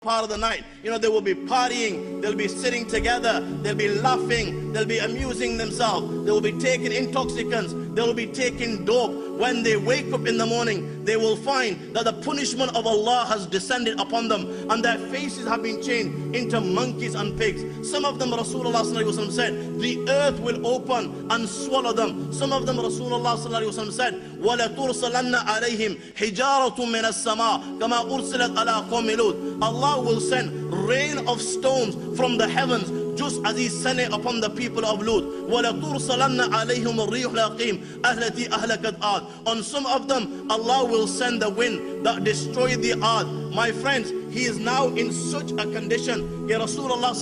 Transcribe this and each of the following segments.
part of the night. They will be partying, they'll be sitting together, they'll be laughing, they'll be amusing themselves, they will be taking intoxicants, they will be taking dope. When they wake up in the morning, they will find that the punishment of Allah has descended upon them, and their faces have been changed into monkeys and pigs. Some of them, Rasulullah said, the earth will open and swallow them. Some of them, Rasulullah said, وَلَتُرْسَلَنَّ عَلَيْهِمْ حِجَارَةٌ مِّنَ السَّمَاءِ كَمَا أُرْسِلَتْ عَلَىٰ قَوْمِ لُوطٍ. Allah will send rain of stones from the heavens, just as He sent it upon the people of Lut. وَلَتُرْسَلَنَّ عَلَيْهِمُ الرِّيحُ الْعَقِيمُ الَّتِي أَهْلَكَتْ عَادٍ. On some of them, Allah will send the wind that destroyed the Ad. My friends, he is now in such a condition. Ya Rasulullah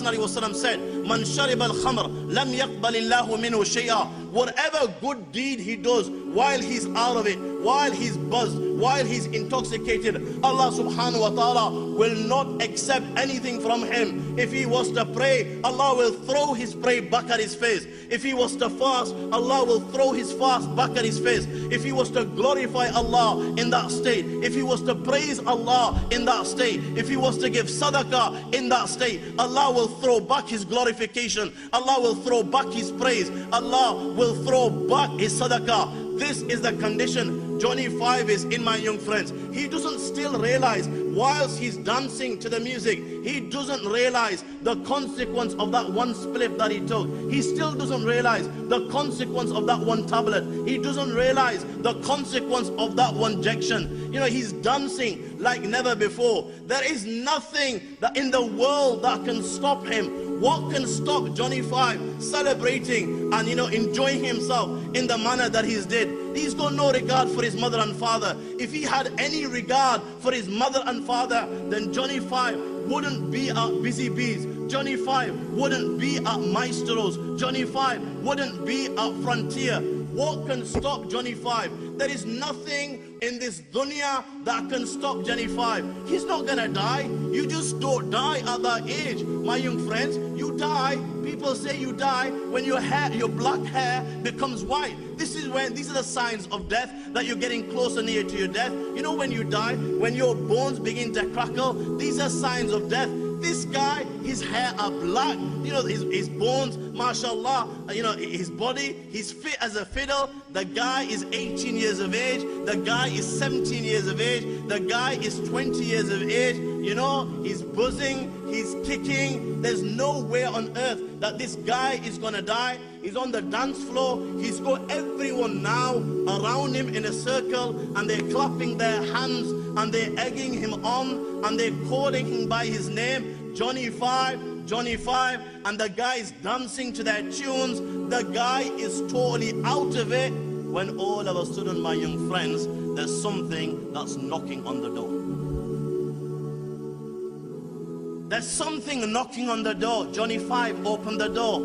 said, Man sharib al-khamr, lam yaqbalillahu minhu shay'a. Whatever good deed he does while he's out of it, while he's buzzed, while he's intoxicated, Allah subhanahu wa ta'ala will not accept anything from him. If he was to pray, Allah will throw his prayer back at his face. If he was to fast, Allah will throw his fast back at his face. If he was to glorify Allah in that state, if he was to praise Allah in that state, if he was to give sadaqah in that state, Allah will throw back his glorification, Allah will throw back his praise, Allah will throw back his sadaqah. This is the condition Johnny 5 is in, my young friends. He doesn't still realize, whilst he's dancing to the music, he doesn't realize the consequence of that one spliff that he took. He still doesn't realize the consequence of that one tablet. He doesn't realize the consequence of that one injection. He's dancing like never before. There is nothing that in the world that can stop him. What can stop Johnny 5 celebrating and enjoying himself in the manner that he's did? He's got no regard for his mother and father. If he had any regard for his mother and father, then Johnny 5 wouldn't be at Busy Bees. Johnny 5 wouldn't be at Maestro's. Johnny 5 wouldn't be at Frontier. What can stop Johnny 5? There is nothing in this dunya that can stop Johnny 5. He's not gonna die. You just don't die at that age, my young friends. You die. People say you die when your black hair becomes white. These are the signs of death, that you're getting closer near to your death. When you die, when your bones begin to crackle, these are signs of death. This guy, his hair are black, his bones, mashallah, his body, he's fit as a fiddle. The guy is 18 years of age, the guy is 17 years of age, the guy is 20 years of age. He's buzzing, he's kicking. There's no way on earth that this guy is gonna die. He's on the dance floor, he's got everyone now around him in a circle, and they're clapping their hands, and they're egging him on, and they're calling him by his name, Johnny 5, Johnny 5, and the guy is dancing to their tunes. The guy is totally out of it, when all of a sudden, my young friends, there's something that's knocking on the door. There's something knocking on the door. Johnny 5 opened the door.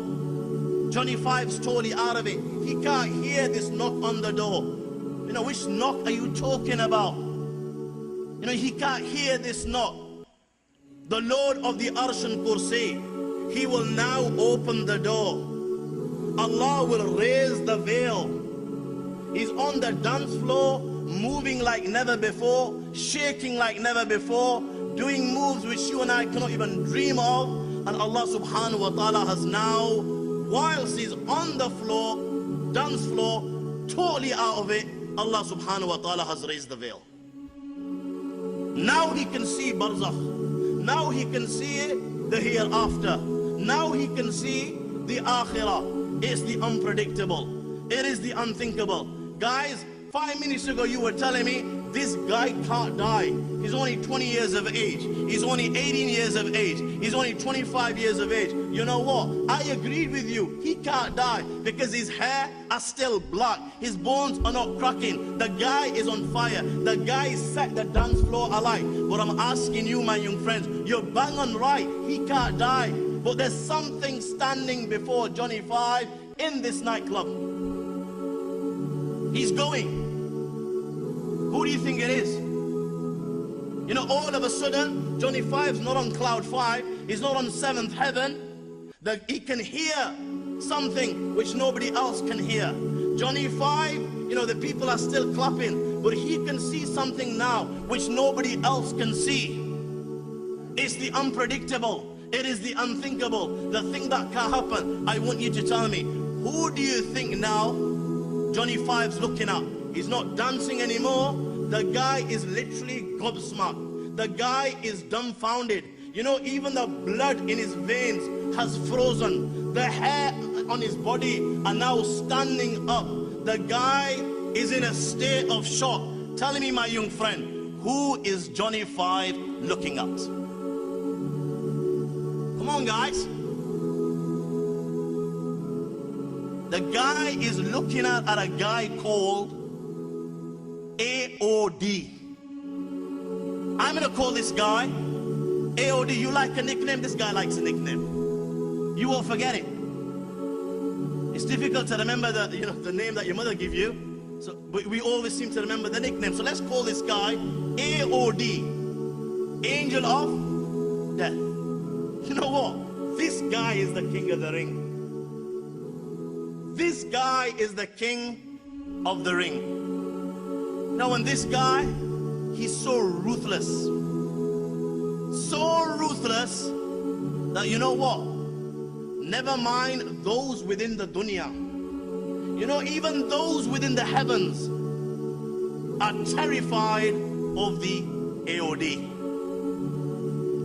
Johnny 5's totally out of it. He can't hear this knock on the door. Which knock are you talking about? He can't hear this knock. The Lord of the Arsh and Kursi, He will now open the door. Allah will raise the veil. He's on the dance floor, moving like never before, shaking like never before, doing moves which you and I cannot even dream of. And Allah subhanahu wa ta'ala has now, whilst he's on the floor, dance floor, totally out of it, Allah subhanahu wa ta'ala has raised the veil. Now he can see barzakh. Now he can see the hereafter. Now he can see the akhirah. It's the unpredictable. It is the unthinkable. Guys, 5 minutes ago you were telling me this guy can't die. He's only 20 years of age. He's only 18 years of age. He's only 25 years of age. You know what? I agreed with you. He can't die because his hair are still black. His bones are not cracking. The guy is on fire. The guy set the dance floor alight. But I'm asking you, my young friends, you're bang on right. He can't die. But there's something standing before Johnny 5 in this nightclub. He's going. Who do you think it is? All of a sudden, Johnny 5's not on cloud 5. He's not on 7th heaven. He can hear something which nobody else can hear. Johnny 5, the people are still clapping, but he can see something now which nobody else can see. It's the unpredictable. It is the unthinkable. The thing that can happen. I want you to tell me, who do you think now Johnny Five's looking at? He's not dancing anymore. The guy is literally gobsmacked. The guy is dumbfounded. You know, even the blood in his veins has frozen. The hair on his body are now standing up. The guy is in a state of shock. Tell me, my young friend, who is Johnny Five looking at? Come on, guys. The guy is looking at a guy called AOD. I'm gonna call this guy AOD. You like a nickname? This guy likes a nickname. You won't forget it. It's difficult to remember the name that your mother gave you. So, but we always seem to remember the nickname. So let's call this guy AOD, Angel of Death. You know what? This guy is the king of the ring. This guy is the king of the ring. Now, when this guy, he's so ruthless that, you know what? Never mind those within the dunya. You know, even those within the heavens are terrified of the AOD.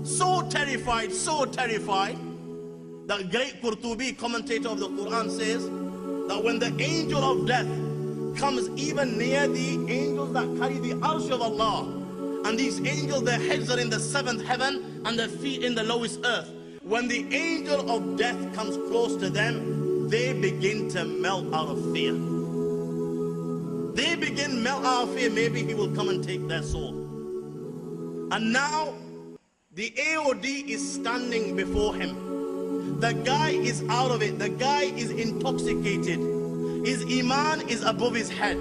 So terrified that great Qurtubi, commentator of the Quran, says that when the angel of death comes even near the angels that carry the arsh of Allah, and these angels, their heads are in the 7th heaven and their feet in the lowest earth, when the angel of death comes close to them, they begin to melt out of fear. They begin to melt out of fear. Maybe he will come and take their soul. And now the AOD is standing before him. The guy is out of it. The guy is intoxicated. His iman is above his head.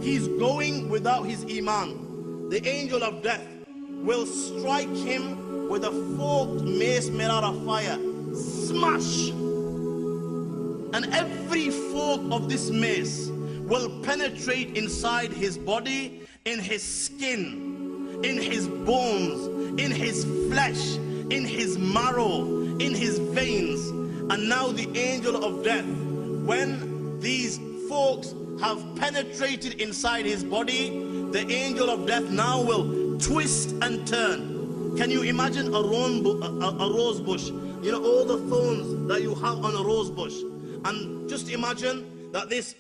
He's going without his iman. The angel of death will strike him with a forked mace made out of fire. Smash! And every fork of this mace will penetrate inside his body, in his skin, in his bones, in his flesh, in his marrow, in his veins. And now the angel of death, when these forks have penetrated inside his body, the angel of death now will twist and turn. Can you imagine a rose bush? You know, all the thorns that you have on a rose bush. And just imagine that these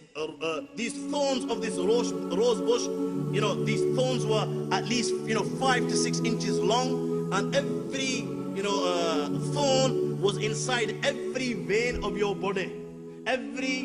thorns of this rose bush, you know, these thorns were at least, 5 to 6 inches long, and every, thorn was inside every vein of your body. Every